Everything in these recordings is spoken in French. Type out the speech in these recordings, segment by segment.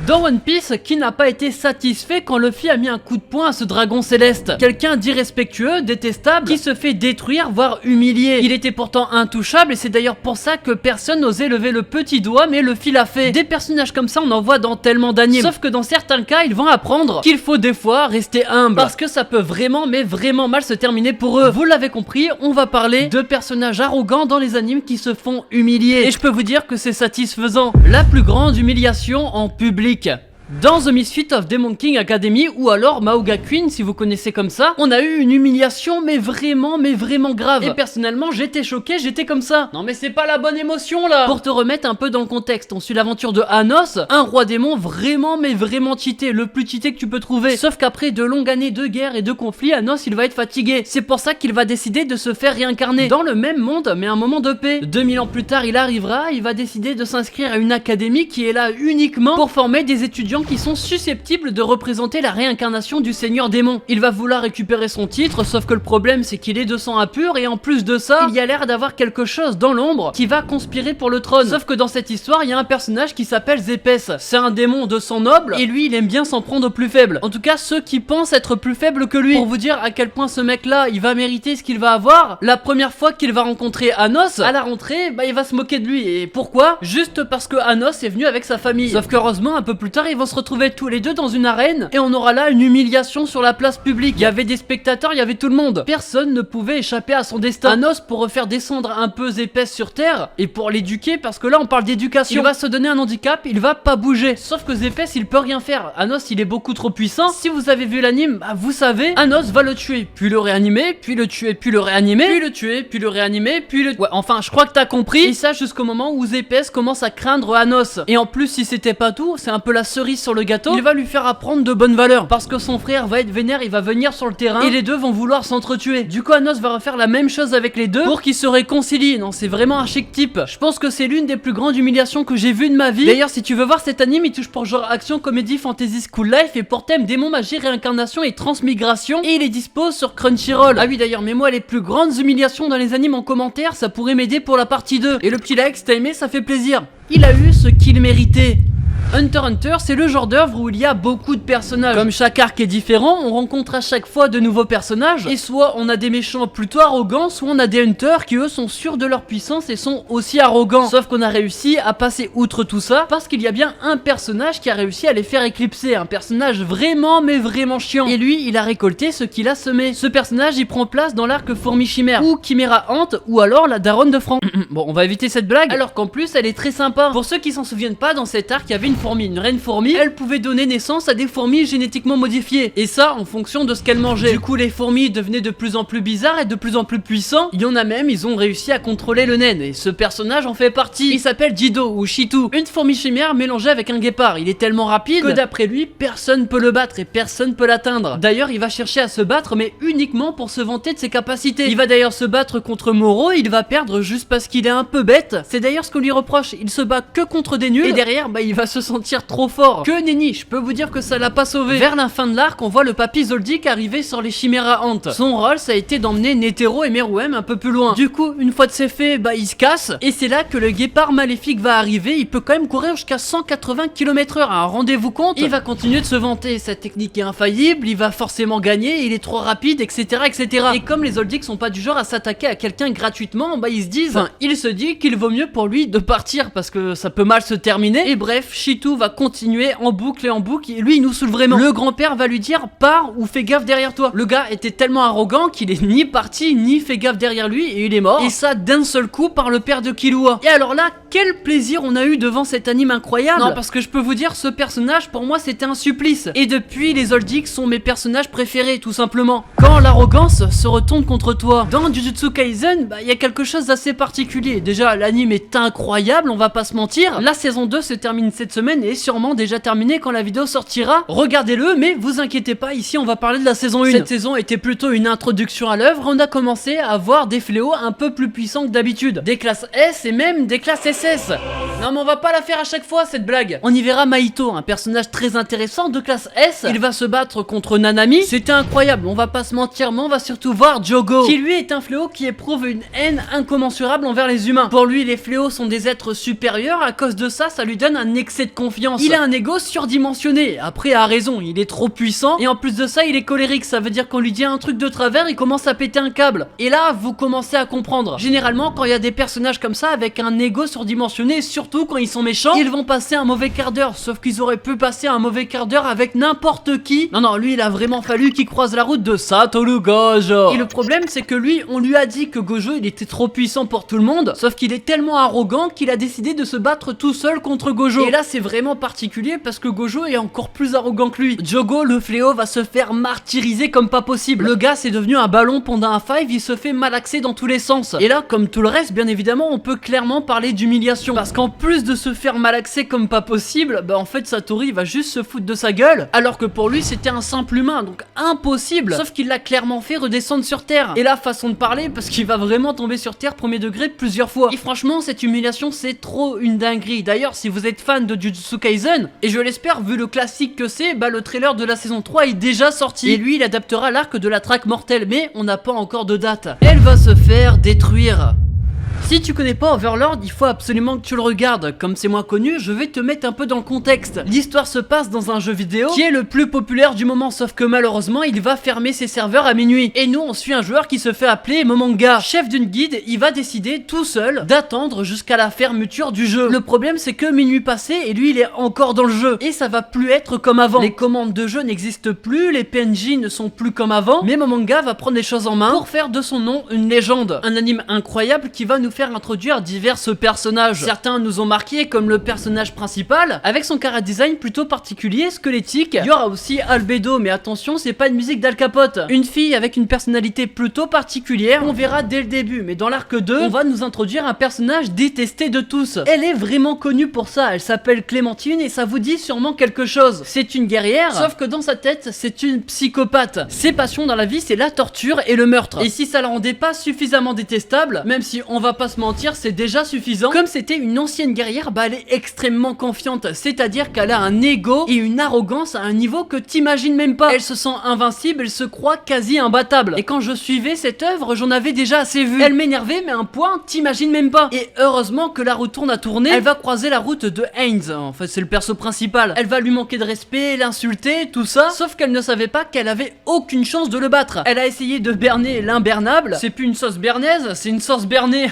Dans One Piece, qui n'a pas été satisfait quand Luffy a mis un coup de poing à ce dragon céleste? Quelqu'un d'irrespectueux, détestable, qui se fait détruire, voire humilier. Il était pourtant intouchable et c'est d'ailleurs pour ça que personne n'osait lever le petit doigt, mais Luffy l'a fait. Des personnages comme ça, on en voit dans tellement d'animes. Sauf que dans certains cas, ils vont apprendre qu'il faut des fois rester humble, parce que ça peut vraiment, mais vraiment mal se terminer pour eux. Vous l'avez compris, on va parler de personnages arrogants dans les animes qui se font humilier. Et je peux vous dire que c'est satisfaisant. La plus grande humiliation en public. Dans The Misfit of Demon King Academy, ou alors Mahoga Queen si vous connaissez comme ça, on a eu une humiliation mais vraiment grave. Et personnellement j'étais choqué, j'étais comme ça. Non mais c'est pas la bonne émotion là. Pour te remettre un peu dans le contexte, on suit l'aventure de Anos, un roi démon vraiment cheaté, le plus cheaté que tu peux trouver. Sauf qu'après de longues années de guerre et de conflits, Anos il va être fatigué. C'est pour ça qu'il va décider de se faire réincarner dans le même monde mais un moment de paix. 2000 ans plus tard il arrivera, il va décider de s'inscrire à une académie qui est là uniquement pour former des étudiants qui sont susceptibles de représenter la réincarnation du seigneur démon. Il va vouloir récupérer son titre, sauf que le problème c'est qu'il est de sang impur et en plus de ça, il y a l'air d'avoir quelque chose dans l'ombre qui va conspirer pour le trône. Sauf que dans cette histoire, il y a un personnage qui s'appelle Zepes. C'est un démon de sang noble et lui il aime bien s'en prendre aux plus faibles. En tout cas ceux qui pensent être plus faibles que lui. Pour vous dire à quel point ce mec là il va mériter ce qu'il va avoir, la première fois qu'il va rencontrer Anos, à la rentrée, il va se moquer de lui. Et pourquoi? Juste parce que Anos est venu avec sa famille. Sauf qu'heureusement un peu plus tard ils vont se retrouver tous les deux dans une arène et on aura là une humiliation sur la place publique. Il y avait des spectateurs, il y avait tout le monde. Personne ne pouvait échapper à son destin. Anos, pour refaire descendre un peu Zepes sur terre et pour l'éduquer, parce que là on parle d'éducation, il va se donner un handicap, il va pas bouger. Sauf que Zepes il peut rien faire. Anos il est beaucoup trop puissant. Si vous avez vu l'anime, vous savez, Anos va le tuer, puis le réanimer, puis le tuer, puis le réanimer, puis le tuer, puis le réanimer, puis le... Ouais, enfin je crois que t'as compris. Et ça jusqu'au moment où Zepes commence à craindre Anos. Et en plus si c'était pas tout, c'est un peu la cerise sur le gâteau, il va lui faire apprendre de bonnes valeurs parce que son frère va être vénère, il va venir sur le terrain et les deux vont vouloir s'entretuer. Du coup Anos va refaire la même chose avec les deux pour qu'ils se réconcilient. Non, c'est vraiment un chic type. Je pense que c'est l'une des plus grandes humiliations que j'ai vues de ma vie. D'ailleurs si tu veux voir cet anime, il touche pour genre action, comédie, fantasy, school life et pour thème démon, magie, réincarnation et transmigration, et il est dispo sur Crunchyroll. Ah oui d'ailleurs, mets-moi les plus grandes humiliations dans les animes en commentaire, ça pourrait m'aider pour la partie 2. Et le petit like si t'as aimé, ça fait plaisir. Il a eu ce qu'il méritait. Hunter x Hunter, c'est le genre d'œuvre où il y a beaucoup de personnages. Comme chaque arc est différent, on rencontre à chaque fois de nouveaux personnages. Et soit on a des méchants plutôt arrogants, soit on a des hunters qui eux sont sûrs de leur puissance et sont aussi arrogants. Sauf qu'on a réussi à passer outre tout ça parce qu'il y a bien un personnage qui a réussi à les faire éclipser. Un personnage vraiment chiant. Et lui, il a récolté ce qu'il a semé. Ce personnage, il prend place dans l'arc Fourmi Chimère ou Chimera Ant ou alors la daronne de Franck. Bon, on va éviter cette blague alors qu'en plus elle est très sympa. Pour ceux qui s'en souviennent pas, dans cet arc, il y avait une reine fourmi, elle pouvait donner naissance à des fourmis génétiquement modifiées, et ça en fonction de ce qu'elle mangeait. Du coup les fourmis devenaient de plus en plus bizarres et de plus en plus puissants. Il y en a même, ils ont réussi à contrôler le naine, et ce personnage en fait partie. Il s'appelle Jido ou Shitu, une fourmi chimère mélangée avec un guépard. Il est tellement rapide que d'après lui, personne peut le battre et personne peut l'atteindre. D'ailleurs il va chercher à se battre, mais uniquement pour se vanter de ses capacités. Il va d'ailleurs se battre contre Moro, il va perdre juste parce qu'il est un peu bête. C'est d'ailleurs ce qu'on lui reproche, il se bat que contre des nuls, et derrière il va se sentir trop fort. Que nenni, je peux vous dire que ça l'a pas sauvé. Vers la fin de l'arc, on voit le papy Zoldyck arriver sur les Chimera Ant. Son rôle, ça a été d'emmener Netero et Meruem un peu plus loin. Du coup, une fois que c'est fait, il se casse, et c'est là que le guépard maléfique va arriver. Il peut quand même courir jusqu'à 180 km/h, hein. Rendez-vous compte. Il va continuer de se vanter, sa technique est infaillible, il va forcément gagner, il est trop rapide, etc. Et comme les Zoldyck sont pas du genre à s'attaquer à quelqu'un gratuitement, ils se disent, il se dit qu'il vaut mieux pour lui de partir parce que ça peut mal se terminer. Et bref, Shitu va continuer en boucle et lui il nous saoule vraiment. Le grand-père va lui dire pars ou fais gaffe derrière toi. Le gars était tellement arrogant qu'il est ni parti ni fait gaffe derrière lui et il est mort. Et ça d'un seul coup par le père de Killua. Et alors là, quel plaisir on a eu devant cet anime incroyable. Non, parce que je peux vous dire, ce personnage pour moi c'était un supplice. Et depuis, les Zoldyck sont mes personnages préférés tout simplement. Quand l'arrogance se retourne contre toi. Dans Jujutsu Kaisen, il y a quelque chose d'assez particulier. Déjà l'anime est incroyable, on va pas se mentir. La saison 2 se termine cette semaine et sûrement déjà terminé quand la vidéo sortira. Regardez-le, mais vous inquiétez pas, ici on va parler de la saison 1. Cette saison était plutôt une introduction à l'œuvre. On a commencé à voir des fléaux un peu plus puissants que d'habitude. Des classes S et même des classes SS. Non mais on va pas la faire à chaque fois cette blague. On y verra Mahito, un personnage très intéressant de classe S. Il va se battre contre Nanami. C'était incroyable, on va pas se mentir, mais on va surtout voir Jogo, qui lui est un fléau qui éprouve une haine incommensurable envers les humains. Pour lui, les fléaux sont des êtres supérieurs. À cause de ça, ça lui donne un excès de confiance. Il a un ego surdimensionné, après a raison, il est trop puissant, et en plus de ça il est colérique, ça veut dire qu'on lui dit un truc de travers, il commence à péter un câble. Et là vous commencez à comprendre. Généralement quand il y a des personnages comme ça avec un ego surdimensionné, surtout quand ils sont méchants, ils vont passer un mauvais quart d'heure, sauf qu'ils auraient pu passer un mauvais quart d'heure avec n'importe qui. Non, lui il a vraiment fallu qu'il croise la route de Satoru Gojo. Et le problème c'est que lui, on lui a dit que Gojo il était trop puissant pour tout le monde, sauf qu'il est tellement arrogant qu'il a décidé de se battre tout seul contre Gojo. Et là c'est vraiment particulier parce que Gojo est encore plus arrogant que lui. Jogo le fléau va se faire martyriser comme pas possible. Le gars c'est devenu un ballon pendant un five, il se fait malaxer dans tous les sens. Et là comme tout le reste, bien évidemment on peut clairement parler d'humiliation, parce qu'en plus de se faire malaxer comme pas possible, bah en fait Satoru va juste se foutre de sa gueule, alors que pour lui c'était un simple humain, donc impossible. Sauf qu'il l'a clairement fait redescendre sur terre. Et là façon de parler, parce qu'il va vraiment tomber sur terre premier degré plusieurs fois. Et franchement cette humiliation c'est trop une dinguerie. D'ailleurs si vous êtes fan de Jujutsu Kaisen, et je l'espère vu le classique que c'est, bah le trailer de la saison 3 est déjà sorti. Et lui il adaptera l'arc de la traque mortelle, mais on n'a pas encore de date. Elle va se faire détruire. Si tu connais pas Overlord, il faut absolument que tu le regardes. Comme c'est moins connu, je vais te mettre un peu dans le contexte. L'histoire se passe dans un jeu vidéo qui est le plus populaire du moment, sauf que malheureusement il va fermer ses serveurs à minuit. Et nous on suit un joueur qui se fait appeler Momonga. Chef d'une guilde, il va décider tout seul d'attendre jusqu'à la fermeture du jeu. Le problème c'est que minuit passé et lui il est encore dans le jeu. Et ça va plus être comme avant. Les commandes de jeu n'existent plus, les PNJ ne sont plus comme avant. Mais Momonga va prendre les choses en main pour faire de son nom une légende. Un anime incroyable qui va nous faire introduire divers personnages. Certains nous ont marqué comme le personnage principal avec son chara design plutôt particulier, squelettique. Il y aura aussi Albedo, mais attention c'est pas une musique d'Al Capote. Une fille avec une personnalité plutôt particulière, on verra dès le début, mais dans l'arc 2 on va nous introduire un personnage détesté de tous. Elle est vraiment connue pour ça, elle s'appelle Clémentine et ça vous dit sûrement quelque chose. C'est une guerrière, sauf que dans sa tête c'est une psychopathe. Ses passions dans la vie c'est la torture et le meurtre. Et si ça la rendait pas suffisamment détestable, même si on va pas se mentir c'est déjà suffisant, comme c'était une ancienne guerrière, bah elle est extrêmement confiante, c'est-à-dire qu'elle a un ego et une arrogance à un niveau que t'imagines même pas. Elle se sent invincible, elle se croit quasi imbattable. Et quand je suivais cette œuvre, j'en avais déjà assez vu. Elle m'énervait mais un point t'imagines même pas. Et heureusement que la route tourne à tourner, elle va croiser la route de Heinz, en fait c'est le perso principal. Elle va lui manquer de respect, l'insulter, tout ça, sauf qu'elle ne savait pas qu'elle avait aucune chance de le battre. Elle a essayé de berner l'imbernable, c'est plus une sauce bernaise, c'est une sauce bernée.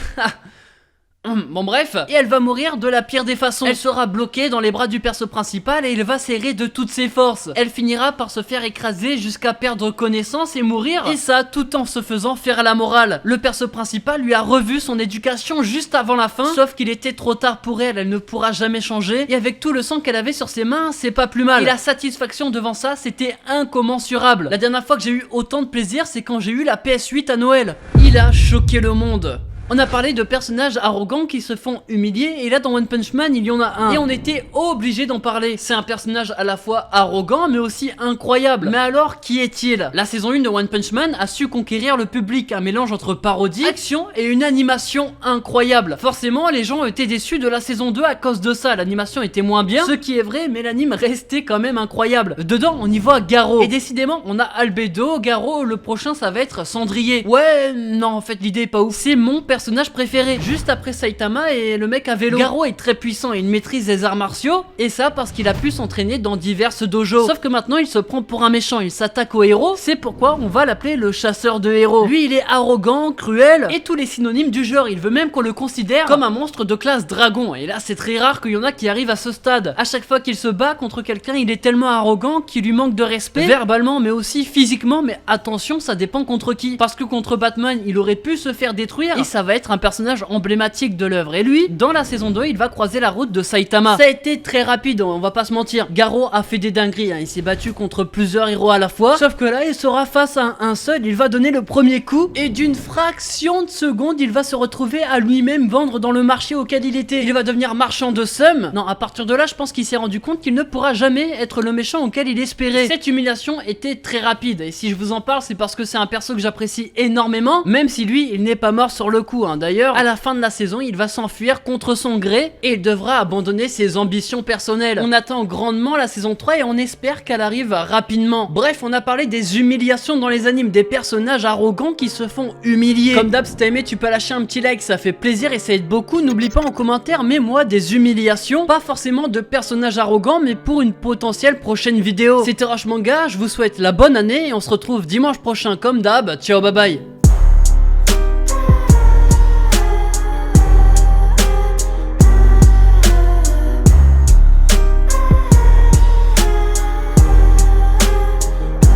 Bon bref, et elle va mourir de la pire des façons. Elle sera bloquée dans les bras du perso principal et il va serrer de toutes ses forces. Elle finira par se faire écraser jusqu'à perdre connaissance et mourir, et ça tout en se faisant faire la morale. Le perso principal lui a revu son éducation juste avant la fin, sauf qu'il était trop tard pour elle, elle ne pourra jamais changer, et avec tout le sang qu'elle avait sur ses mains, c'est pas plus mal. Et la satisfaction devant ça, c'était incommensurable. La dernière fois que j'ai eu autant de plaisir, c'est quand j'ai eu la PS8 à Noël. Il a choqué le monde. On a parlé de personnages arrogants qui se font humilier, et là dans One Punch Man il y en a un, et on était obligé d'en parler. C'est un personnage à la fois arrogant mais aussi incroyable. Mais alors qui est-il? La saison 1 de One Punch Man a su conquérir le public, un mélange entre parodie, action et une animation incroyable. Forcément les gens étaient déçus de la saison 2 à cause de ça, l'animation était moins bien, ce qui est vrai, mais l'anime restait quand même incroyable. Dedans on y voit Garo, et décidément on a Albedo, Garo, le prochain ça va être Cendrier. Ouais non en fait l'idée est pas ouf, c'est mon personnage préféré, juste après Saitama et le mec à vélo. Garo est très puissant et il maîtrise les arts martiaux, et ça parce qu'il a pu s'entraîner dans diverses dojos. Sauf que maintenant il se prend pour un méchant, il s'attaque au héros, c'est pourquoi on va l'appeler le chasseur de héros. Lui il est arrogant, cruel, et tous les synonymes du genre, il veut même qu'on le considère comme un monstre de classe dragon, et là c'est très rare qu'il y en a qui arrivent à ce stade. À chaque fois qu'il se bat contre quelqu'un, il est tellement arrogant qu'il lui manque de respect, verbalement mais aussi physiquement, mais attention ça dépend contre qui, parce que contre Batman il aurait pu se faire détruire, et ça va être un personnage emblématique de l'œuvre. Et lui, dans la saison 2, il va croiser la route de Saitama. Ça a été très rapide, on va pas se mentir. Garo a fait des dingueries, hein. Il s'est battu contre plusieurs héros à la fois. Sauf que là, il sera face à un seul, il va donner le premier coup, et d'une fraction de seconde, il va se retrouver à lui-même vendre dans le marché auquel il était. Il va devenir marchand de seum. Non, à partir de là, je pense qu'il s'est rendu compte qu'il ne pourra jamais être le méchant auquel il espérait. Cette humiliation était très rapide, et si je vous en parle, c'est parce que c'est un perso que j'apprécie énormément, même si lui, il n'est pas mort sur le coup. coup hein. D'ailleurs, à la fin de la saison, il va s'enfuir contre son gré et il devra abandonner ses ambitions personnelles. On attend grandement la saison 3 et on espère qu'elle arrive rapidement. Bref, on a parlé des humiliations dans les animes, des personnages arrogants qui se font humilier. Comme d'hab, si t'as aimé, tu peux lâcher un petit like, ça fait plaisir et ça aide beaucoup. N'oublie pas en commentaire, mets-moi des humiliations, pas forcément de personnages arrogants, mais pour une potentielle prochaine vidéo. C'était Rush Manga, je vous souhaite la bonne année et on se retrouve dimanche prochain comme d'hab. Ciao, bye bye.